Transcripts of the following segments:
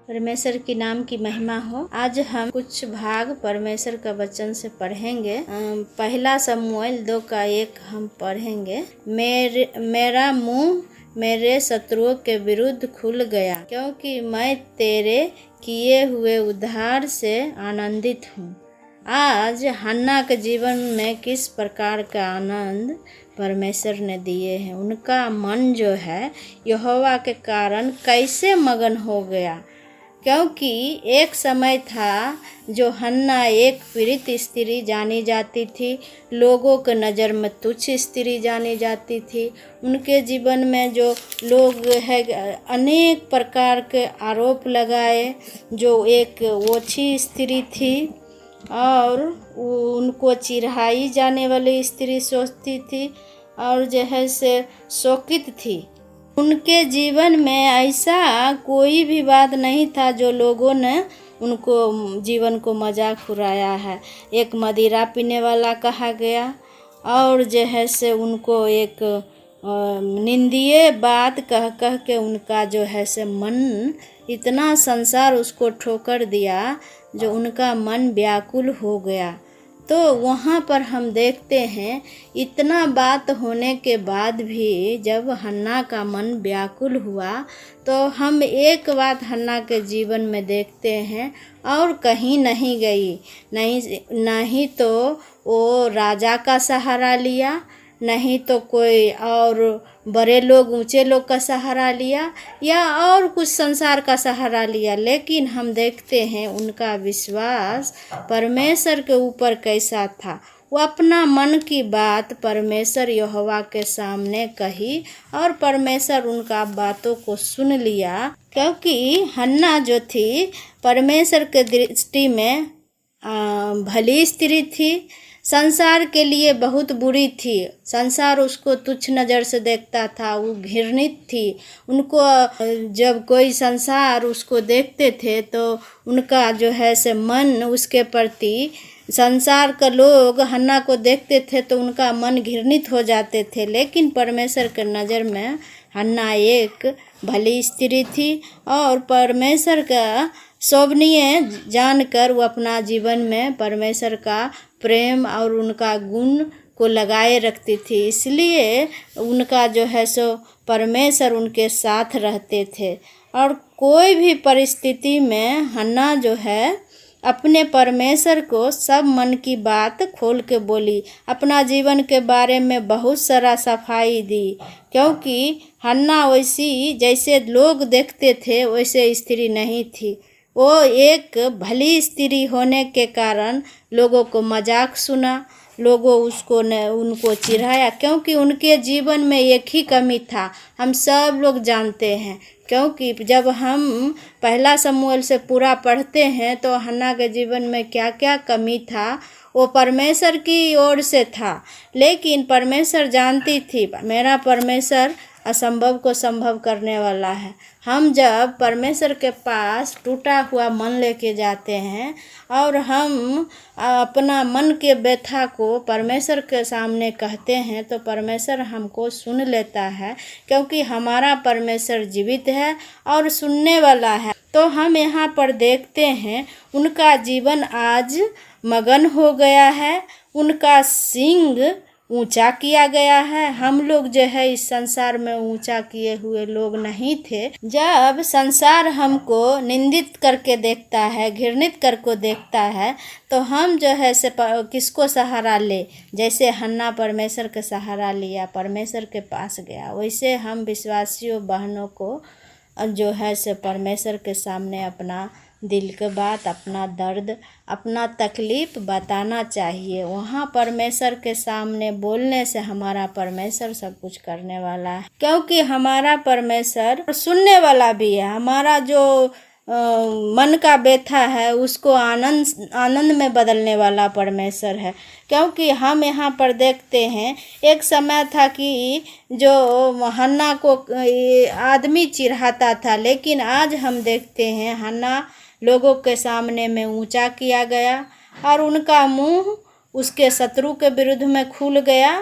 परमेश्वर की नाम की महिमा हो। आज हम कुछ भाग परमेश्वर का वचन से पढ़ेंगे। पहला शमूएल 2:1 हम पढ़ेंगे। मेरा मुंह मेरे शत्रुओं के विरुद्ध खुल गया, क्योंकि मैं तेरे किए हुए उद्धार से आनंदित हूँ। आज हन्ना के जीवन में किस प्रकार का आनंद परमेश्वर ने दिए हैं। उनका मन जो है यहोवा के कारण कैसे मगन हो गया, क्योंकि एक समय था जो हन्ना एक पीड़ित स्त्री जानी जाती थी, लोगों के नज़र में तुच्छ स्त्री जानी जाती थी। उनके जीवन में जो लोग है अनेक प्रकार के आरोप लगाए, जो एक ओछी स्त्री थी और उनको चिढ़ाई जाने वाली स्त्री सोचती थी और जो है से शोकित थी। उनके जीवन में ऐसा कोई भी बात नहीं था जो लोगों ने उनको जीवन को मजाक उड़ाया है। एक मदिरा पीने वाला कहा गया और जो है से उनको एक निंदनीय बात कह कह के उनका जो है से मन इतना संसार उसको ठोकर दिया जो उनका मन व्याकुल हो गया। तो वहाँ पर हम देखते हैं इतना बात होने के बाद भी जब हन्ना का मन व्याकुल हुआ तो हम एक बात हन्ना के जीवन में देखते हैं और कहीं नहीं गई। नहीं तो वो राजा का सहारा लिया, नहीं तो कोई और बड़े लोग ऊंचे लोग का सहारा लिया या और कुछ संसार का सहारा लिया, लेकिन हम देखते हैं उनका विश्वास परमेश्वर के ऊपर कैसा था। वो अपना मन की बात परमेश्वर यहोवा के सामने कही और परमेश्वर उनका बातों को सुन लिया, क्योंकि हन्ना जो थी परमेश्वर के दृष्टि में भली स्त्री थी। संसार के लिए बहुत बुरी थी। संसार उसको तुच्छ नज़र से देखता था, वो घृणित थी। उनको जब कोई संसार उसको देखते थे तो उनका जो है से मन उसके प्रति, संसार का लोग हन्ना को देखते थे तो उनका मन घृणित हो जाते थे। लेकिन परमेश्वर के नज़र में हन्ना एक भली स्त्री थी और परमेश्वर का शोभनीय जानकर वो अपना जीवन में परमेश्वर का प्रेम और उनका गुण को लगाए रखती थी। इसलिए उनका जो है सो परमेश्वर उनके साथ रहते थे और कोई भी परिस्थिति में हन्ना जो है अपने परमेश्वर को सब मन की बात खोल के बोली, अपना जीवन के बारे में बहुत सारा सफाई दी, क्योंकि हन्ना वैसी जैसे लोग देखते थे वैसे स्त्री नहीं थी। वो एक भली स्त्री होने के कारण लोगों को मजाक सुना, लोगों उनको चिढ़ाया, क्योंकि उनके जीवन में एक ही कमी था। हम सब लोग जानते हैं, क्योंकि जब हम पहला शमूएल से पूरा पढ़ते हैं तो हन्ना के जीवन में क्या क्या कमी था वो परमेश्वर की ओर से था। लेकिन परमेश्वर जानती थी मेरा परमेश्वर असंभव को संभव करने वाला है। हम जब परमेश्वर के पास टूटा हुआ मन लेके जाते हैं और हम अपना मन के व्यथा को परमेश्वर के सामने कहते हैं तो परमेश्वर हमको सुन लेता है, क्योंकि हमारा परमेश्वर जीवित है और सुनने वाला है। तो हम यहाँ पर देखते हैं उनका जीवन आज मगन हो गया है, उनका सिंग ऊंचा किया गया है। हम लोग जो है इस संसार में ऊंचा किए हुए लोग नहीं थे। जब संसार हमको निंदित करके देखता है, घृणित करके देखता है, तो हम जो है से किसको सहारा ले। जैसे हन्ना परमेश्वर का सहारा लिया, परमेश्वर के पास गया, वैसे हम विश्वासियों बहनों को जो है से परमेश्वर के सामने अपना दिल के बात, अपना दर्द, अपना तकलीफ बताना चाहिए। वहाँ परमेश्वर के सामने बोलने से हमारा परमेश्वर सब कुछ करने वाला है, क्योंकि हमारा परमेश्वर सुनने वाला भी है। हमारा जो मन का व्यथा है उसको आनंद में बदलने वाला परमेश्वर है। क्योंकि हम यहाँ पर देखते हैं एक समय था कि जो हन्ना को आदमी चिढ़ाता था, लेकिन आज हम देखते हैं हन्ना लोगों के सामने में ऊंचा किया गया और उनका मुंह उसके शत्रु के विरुद्ध में खुल गया।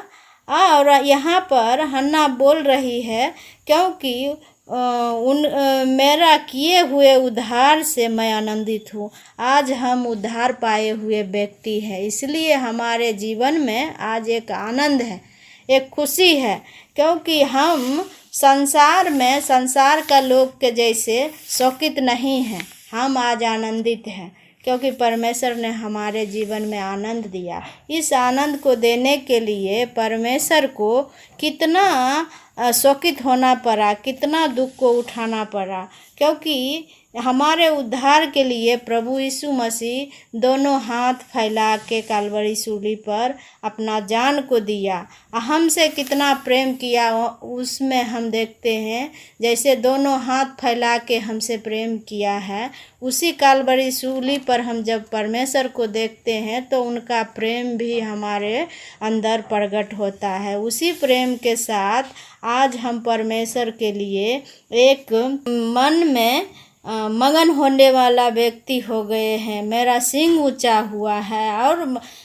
और यहाँ पर हन्ना बोल रही है, क्योंकि मेरा किए हुए उद्धार से मैं आनंदित हूँ। आज हम उद्धार पाए हुए व्यक्ति हैं, इसलिए हमारे जीवन में आज एक आनंद है, एक खुशी है, क्योंकि हम संसार का लोग के जैसे शौकित नहीं हैं। हम आज आनंदित हैं क्योंकि परमेश्वर ने हमारे जीवन में आनंद दिया। इस आनंद को देने के लिए परमेश्वर को कितना शौकित होना पड़ा, कितना दुख को उठाना पड़ा, क्योंकि हमारे उद्धार के लिए प्रभु यीशु मसीह दोनों हाथ फैला के कलवरी सूली पर अपना जान को दिया। हमसे कितना प्रेम किया उसमें हम देखते हैं। जैसे दोनों हाथ फैला के हमसे प्रेम किया है, उसी कलवरी सूली पर हम जब परमेश्वर को देखते हैं तो उनका प्रेम भी हमारे अंदर प्रकट होता है। उसी प्रेम के साथ आज हम परमेश्वर के लिए एक मन में मगन होने वाला व्यक्ति हो गए हैं। मेरा सिंह ऊंचा हुआ है और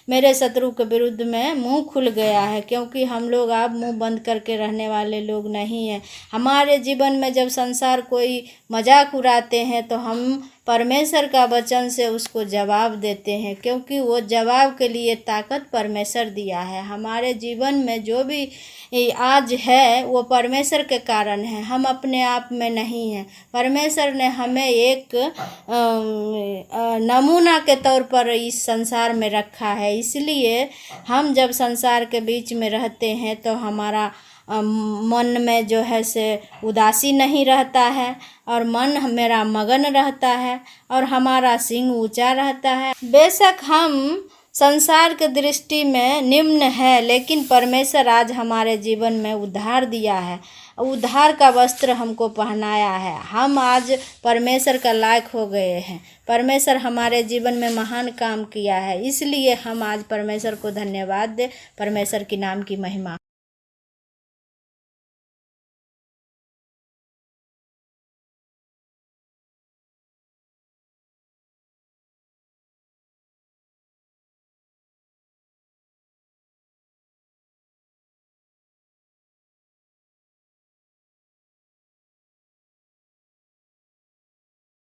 मेरे शत्रु के विरुद्ध में मुंह खुल गया है, क्योंकि हम लोग अब मुंह बंद करके रहने वाले लोग नहीं हैं। हमारे जीवन में जब संसार कोई मजाक उड़ाते हैं तो हम परमेश्वर का वचन से उसको जवाब देते हैं, क्योंकि वो जवाब के लिए ताकत परमेश्वर दिया है। हमारे जीवन में जो भी आज है वो परमेश्वर के कारण है, हम अपने आप में नहीं हैं। परमेश्वर ने हमें एक नमूना के तौर पर इस संसार में रखा है, इसलिए हम जब संसार के बीच में रहते हैं तो हमारा मन में जो है से उदासी नहीं रहता है और मन मेरा मगन रहता है और हमारा सिंह ऊंचा रहता है। बेशक हम संसार के दृष्टि में निम्न है, लेकिन परमेश्वर आज हमारे जीवन में उद्धार दिया है, उद्धार का वस्त्र हमको पहनाया है। हम आज परमेश्वर का लायक हो गए हैं। परमेश्वर हमारे जीवन में महान काम किया है, इसलिए हम आज परमेश्वर को धन्यवाद दें। परमेश्वर के नाम की महिमा।